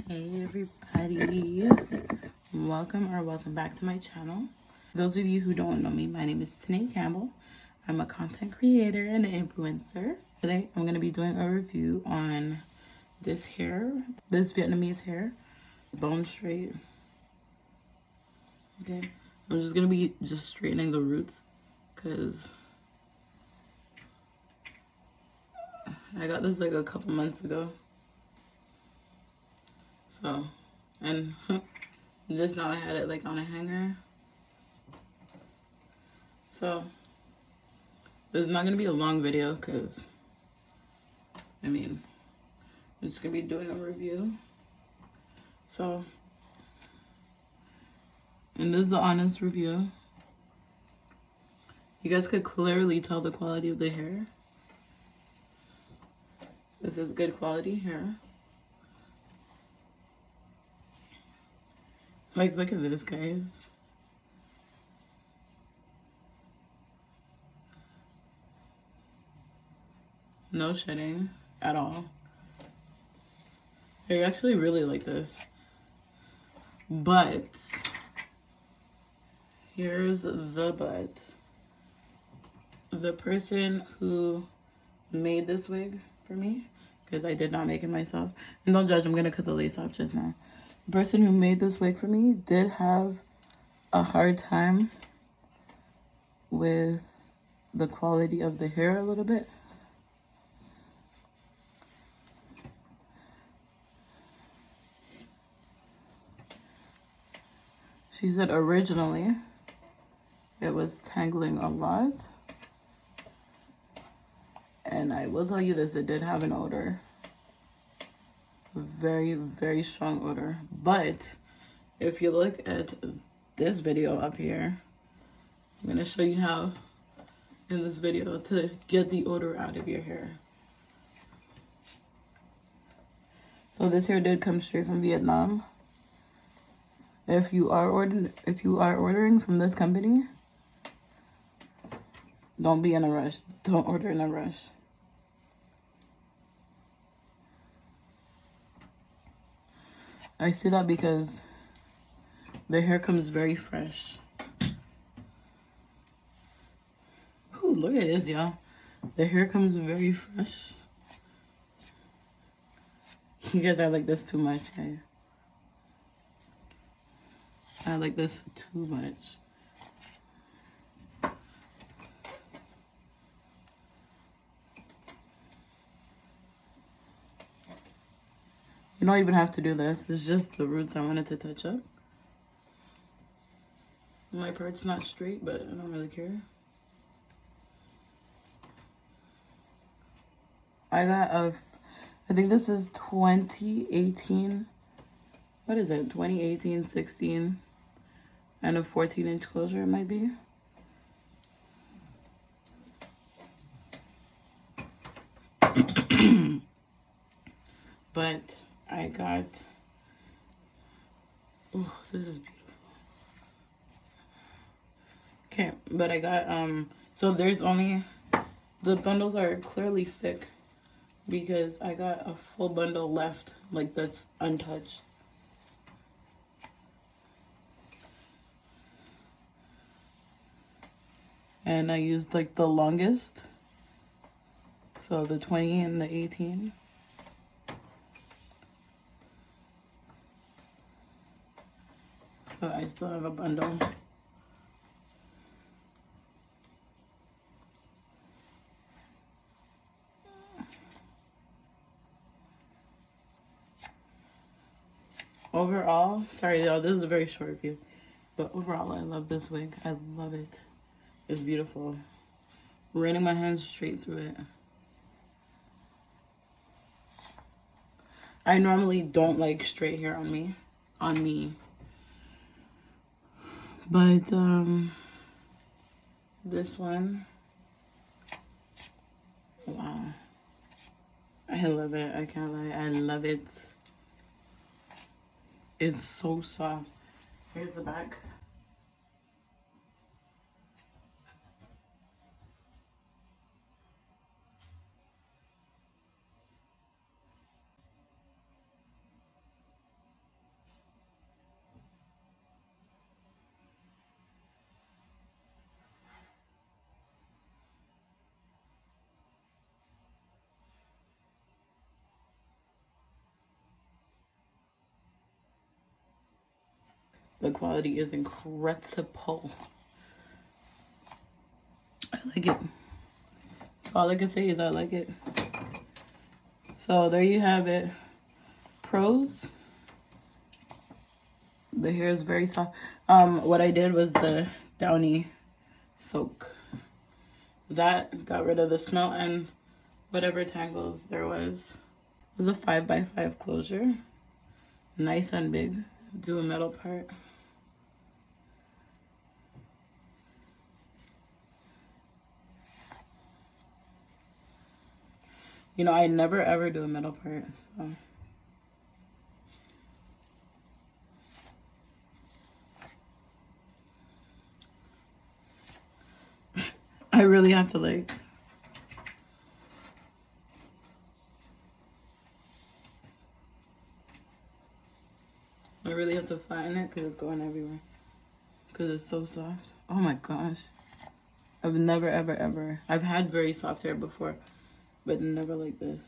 Hey everybody, welcome back to my channel. Those of you who don't know me, my name is Tanae Campbell. I'm a content creator and an influencer. Today I'm going to be doing a review on this Vietnamese hair, bone straight. Okay, I'm just going to be straightening the roots because I got this like a couple months ago. So, and just now I had it like on a hanger. So, this is not going to be a long video because, I'm just going to be doing a review. So, and this is the honest review. You guys could clearly tell the quality of the hair. This is good quality hair. Like, look at this, guys. No shedding at all. I actually really like this. But, here's the but. The person who made this wig for me, because I did not make it myself. And don't judge, I'm going to cut the lace off just now. The person who made this wig for me did have a hard time with the quality of the hair a little bit. She said originally it was tangling a lot. And I will tell you this, it did have an odor. Very, very strong odor. But if you look at this video up here, I'm going to show you how in this video to get the odor out of your hair. So this hair did come straight from Vietnam. If you are ordering from this company, don't be in a rush. Don't order in a rush. I say that because the hair comes very fresh. Ooh, look at this, y'all. The hair comes very fresh. You guys, I like this too much, guys. I like this too much. You don't even have to do this. It's just the roots I wanted to touch up. My part's not straight, but I don't really care. I think this is 2018. What is it? 2018, 16. And a 14-inch closure it might be. But I got, oh, this is beautiful. Okay, but I got, so there's only, the bundles are clearly thick because I got a full bundle left, like that's untouched. And I used like the longest, so the 20 and the 18. So I still have a bundle. Overall, sorry y'all, this is a very short review, but overall I love this wig. I love it. It's beautiful. Running my hands straight through it. I normally don't like straight hair on me. But this one, wow. I love it. I can't lie. I love it. It's so soft. Here's the back. The quality is incredible. I like it. All I can say is I like it. So there you have it. Pros. The hair is very soft. What I did was the Downy soak. That got rid of the smell and whatever tangles there was. It was a 5x5 closure. Nice and big. Do a middle part. You know, I never ever do a middle part, so. I really have to like. I really have to flatten it because it's going everywhere. Because it's so soft. Oh my gosh. I've never ever ever. I've had very soft hair before, but never like this.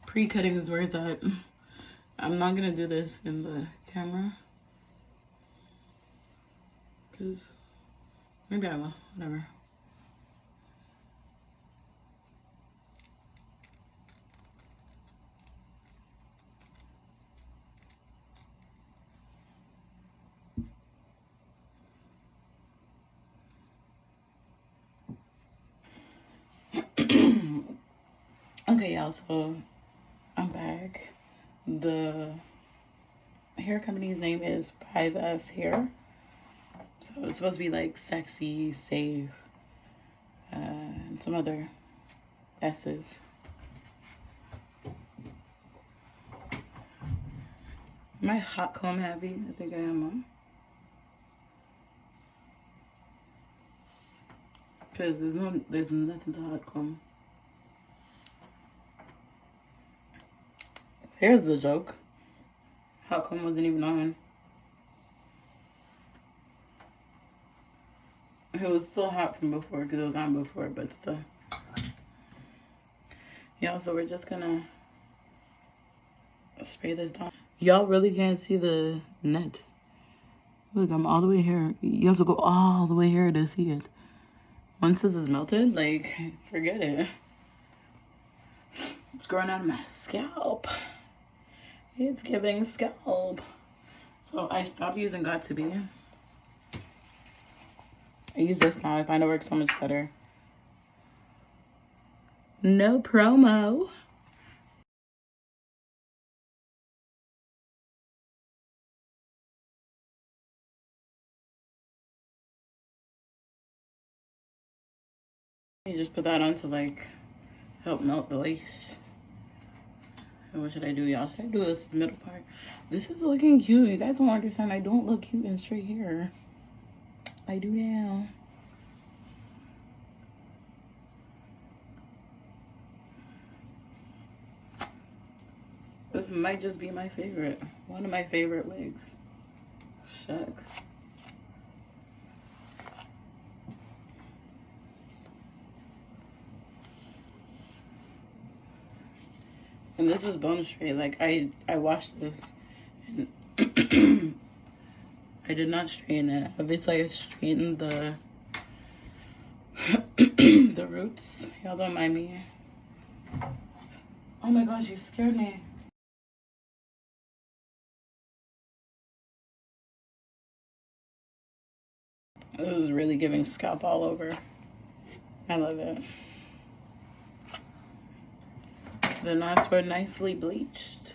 Pre-cutting is where it's at. I'm not gonna do this in the camera because maybe I will. Whatever. Okay, y'all. So I'm back. The hair company's name is 5S Hair. So it's supposed to be like sexy, safe, and some other S's. Am I hot comb heavy? I think I am, huh? Because there's nothing to hot comb. Here's the joke. Hot comb wasn't even on. It was still hot from before because it was on before, but still. Yeah, so we're just gonna spray this down. Y'all really can't see the net. Look, I'm all the way here. You have to go all the way here to see it. Once this is melted, like, forget it. It's growing out of my scalp. It's giving scalp. So I stopped using Got To Be. I use this now. I find it works so much better. No promo. You just put that on to like help melt the lace. And what should I do, y'all? Should I do this middle part? This is looking cute. You guys don't understand. I don't look cute in straight hair. I do now. This might just be my favorite. One of my favorite wigs. Shucks. And this is bone straight. Like I washed this and I did not straighten it. Obviously I straightened the the roots. Y'all don't mind me. Oh my gosh, you scared me. This is really giving scalp all over. I love it. The knots were nicely bleached.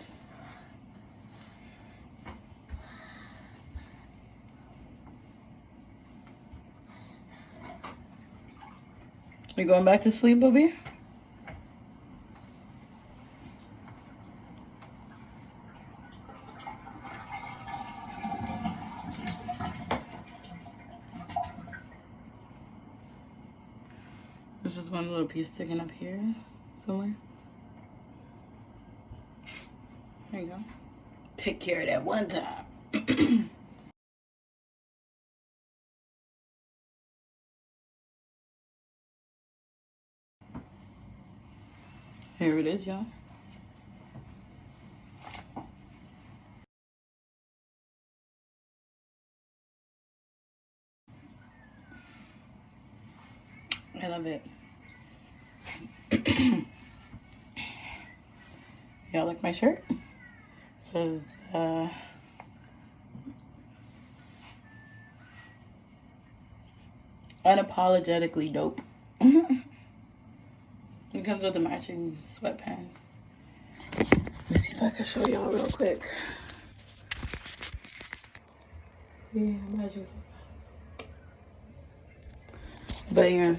You going back to sleep, Bobby? There's just one little piece sticking up here somewhere. There you go. Take care of that one time. it is, y'all. I love it. Y'all like my shirt? It says unapologetically dope. It comes with the matching sweatpants. Let's see if I can show y'all real quick. Yeah, matching sweatpants. But yeah,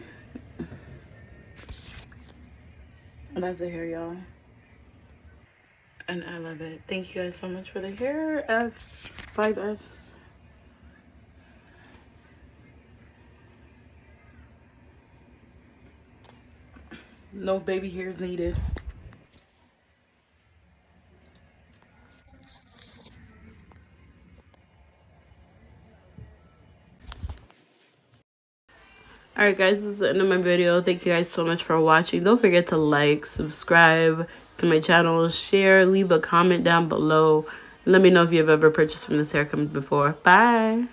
that's it here, y'all. And I love it. Thank you guys so much for the hair. F5S. No baby hairs needed. Alright guys, this is the end of my video. Thank you guys so much for watching. Don't forget to like, subscribe to my channel, share, leave a comment down below. Let me know if you've ever purchased from this hair company before. Bye!